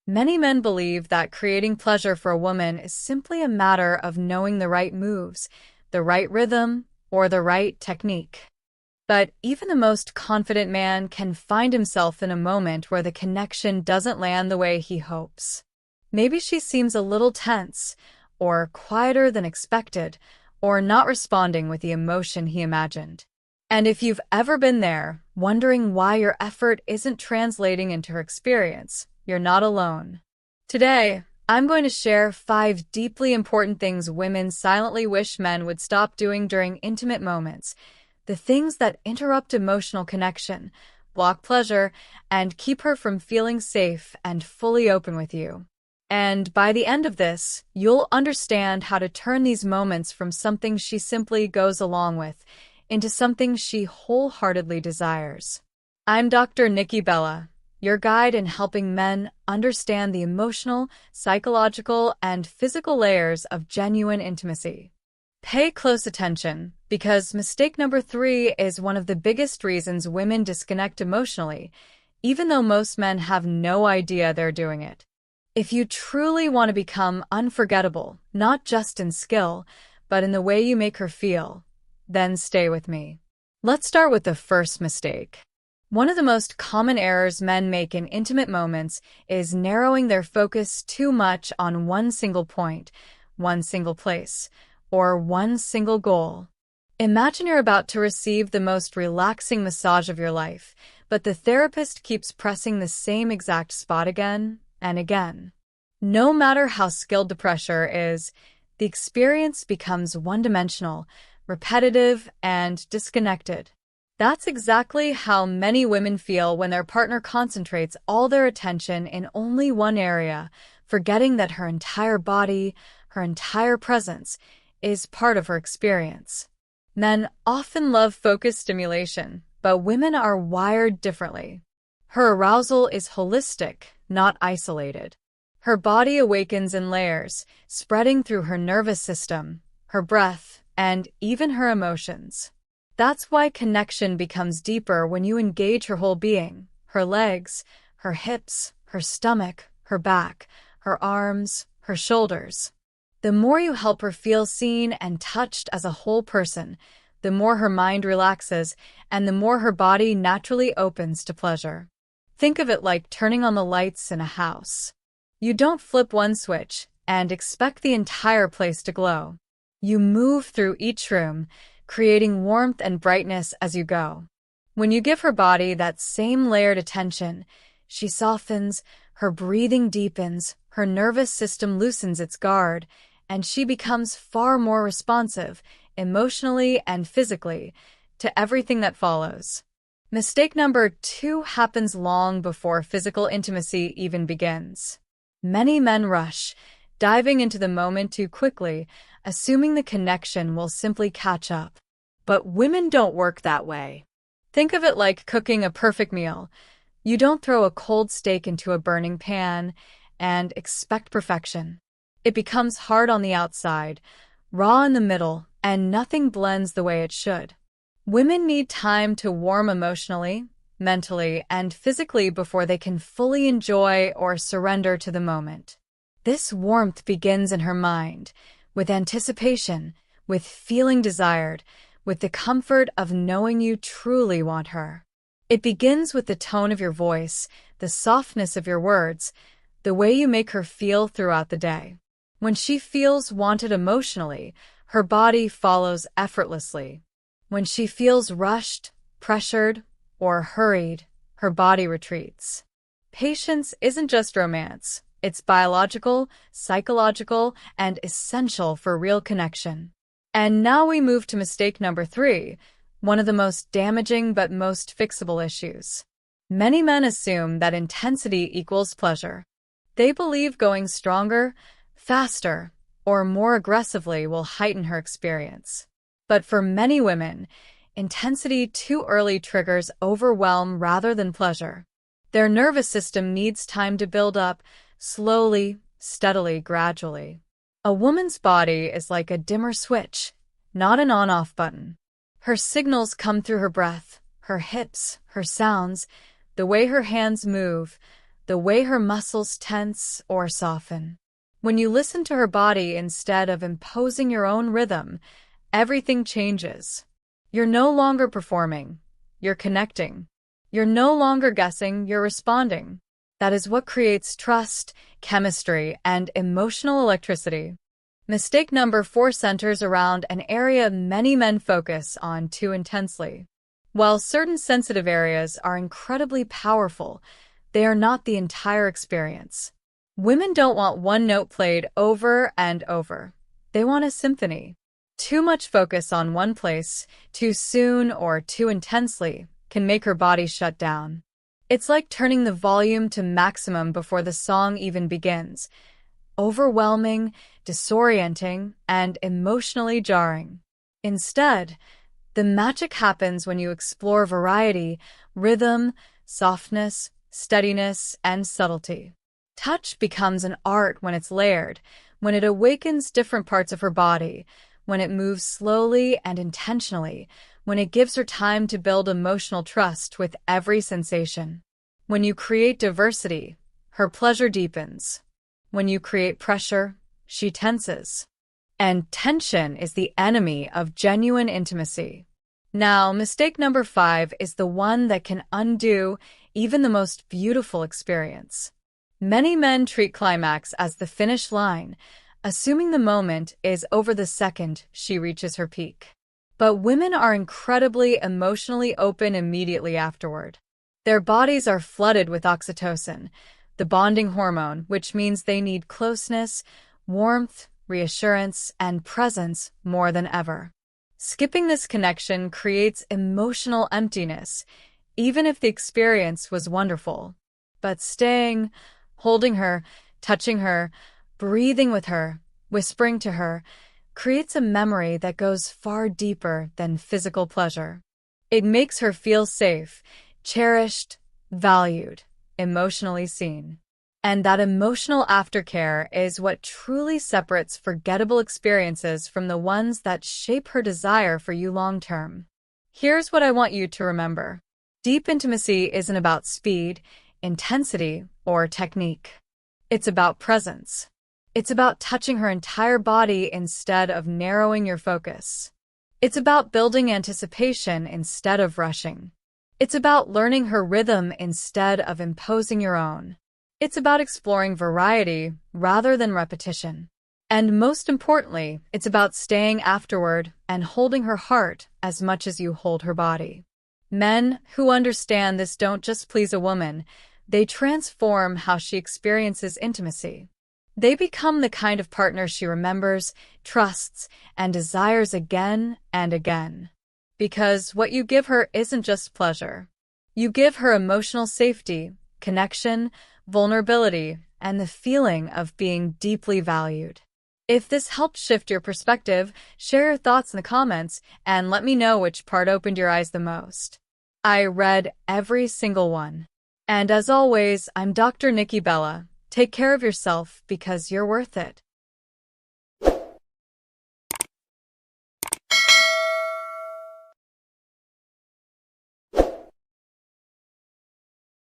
Many men believe that creating pleasure for a woman is simply a matter of knowing the right moves, the right rhythm, or the right technique. But even the most confident man can find himself in a moment where the connection doesn't land the way he hopes. Maybe she seems a little tense, or quieter than expected, or not responding with the emotion he imagined. And if you've ever been there, wondering why your effort isn't translating into her experience, you're not alone. Today, I'm going to share 5 deeply important things women silently wish men would stop doing during intimate moments, the things that interrupt emotional connection, block pleasure, and keep her from feeling safe and fully open with you. And by the end of this, you'll understand how to turn these moments from something she simply goes along with into something she wholeheartedly desires. I'm Dr. Nikki Bella, your guide in helping men understand the emotional, psychological, and physical layers of genuine intimacy. Pay close attention, because mistake number 3 is one of the biggest reasons women disconnect emotionally, even though most men have no idea they're doing it. If you truly want to become unforgettable, not just in skill, but in the way you make her feel, then stay with me. Let's start with the first mistake. One of the most common errors men make in intimate moments is narrowing their focus too much on one single point, one single place, or one single goal. Imagine you're about to receive the most relaxing massage of your life, but the therapist keeps pressing the same exact spot again and again. No matter how skilled the pressure is, the experience becomes one-dimensional, repetitive, and disconnected. That's exactly how many women feel when their partner concentrates all their attention in only one area, forgetting that her entire body, her entire presence, is part of her experience. Men often love focused stimulation, but women are wired differently. Her arousal is holistic, not isolated. Her body awakens in layers, spreading through her nervous system, her breath, and even her emotions. That's why connection becomes deeper when you engage her whole being, her legs, her hips, her stomach, her back, her arms, her shoulders. The more you help her feel seen and touched as a whole person, the more her mind relaxes and the more her body naturally opens to pleasure. Think of it like turning on the lights in a house. You don't flip one switch and expect the entire place to glow. You move through each room, creating warmth and brightness as you go. When you give her body that same layered attention, she softens, her breathing deepens, her nervous system loosens its guard, and she becomes far more responsive, emotionally and physically, to everything that follows. Mistake number 2 happens long before physical intimacy even begins. Many men rush, diving into the moment too quickly, assuming the connection will simply catch up. But women don't work that way. Think of it like cooking a perfect meal. You don't throw a cold steak into a burning pan and expect perfection. It becomes hard on the outside, raw in the middle, and nothing blends the way it should. Women need time to warm emotionally, mentally, and physically before they can fully enjoy or surrender to the moment. This warmth begins in her mind, with anticipation, with feeling desired, with the comfort of knowing you truly want her. It begins with the tone of your voice, the softness of your words, the way you make her feel throughout the day. When she feels wanted emotionally, her body follows effortlessly. When she feels rushed, pressured, or hurried, her body retreats. Patience isn't just romance. It's biological, psychological, and essential for real connection. And now we move to mistake number 3, one of the most damaging but most fixable issues. Many men assume that intensity equals pleasure. They believe going stronger, faster, or more aggressively will heighten her experience. But for many women, intensity too early triggers overwhelm rather than pleasure. Their nervous system needs time to build up, slowly, steadily, gradually. A woman's body is like a dimmer switch, not an on-off button. Her signals come through her breath, her hips, her sounds, the way her hands move, the way her muscles tense or soften. When you listen to her body instead of imposing your own rhythm, everything changes. You're no longer performing, you're connecting. You're no longer guessing, you're responding. That is what creates trust, chemistry, and emotional electricity. Mistake number 4 centers around an area many men focus on too intensely. While certain sensitive areas are incredibly powerful, they are not the entire experience. Women don't want one note played over and over. They want a symphony. Too much focus on one place, too soon or too intensely, can make her body shut down. It's like turning the volume to maximum before the song even begins. Overwhelming, disorienting, and emotionally jarring. Instead, the magic happens when you explore variety, rhythm, softness, steadiness, and subtlety. Touch becomes an art when it's layered, when it awakens different parts of her body, when it moves slowly and intentionally, when it gives her time to build emotional trust with every sensation. When you create diversity, her pleasure deepens. When you create pressure, she tenses. And tension is the enemy of genuine intimacy. Now, mistake number 5 is the one that can undo even the most beautiful experience. Many men treat climax as the finish line, assuming the moment is over the second she reaches her peak. But women are incredibly emotionally open immediately afterward. Their bodies are flooded with oxytocin, the bonding hormone, which means they need closeness, warmth, reassurance, and presence more than ever. Skipping this connection creates emotional emptiness, even if the experience was wonderful. But staying, holding her, touching her, breathing with her, whispering to her, creates a memory that goes far deeper than physical pleasure. It makes her feel safe, cherished, valued, emotionally seen. And that emotional aftercare is what truly separates forgettable experiences from the ones that shape her desire for you long-term. Here's what I want you to remember. Deep intimacy isn't about speed, intensity, or technique. It's about presence. It's about touching her entire body instead of narrowing your focus. It's about building anticipation instead of rushing. It's about learning her rhythm instead of imposing your own. It's about exploring variety rather than repetition. And most importantly, it's about staying afterward and holding her heart as much as you hold her body. Men who understand this don't just please a woman, they transform how she experiences intimacy. They become the kind of partner she remembers, trusts, and desires again and again. Because what you give her isn't just pleasure. You give her emotional safety, connection, vulnerability, and the feeling of being deeply valued. If this helped shift your perspective, share your thoughts in the comments and let me know which part opened your eyes the most. I read every single one. And as always, I'm Dr. Nikki Bella. Take care of yourself because you're worth it.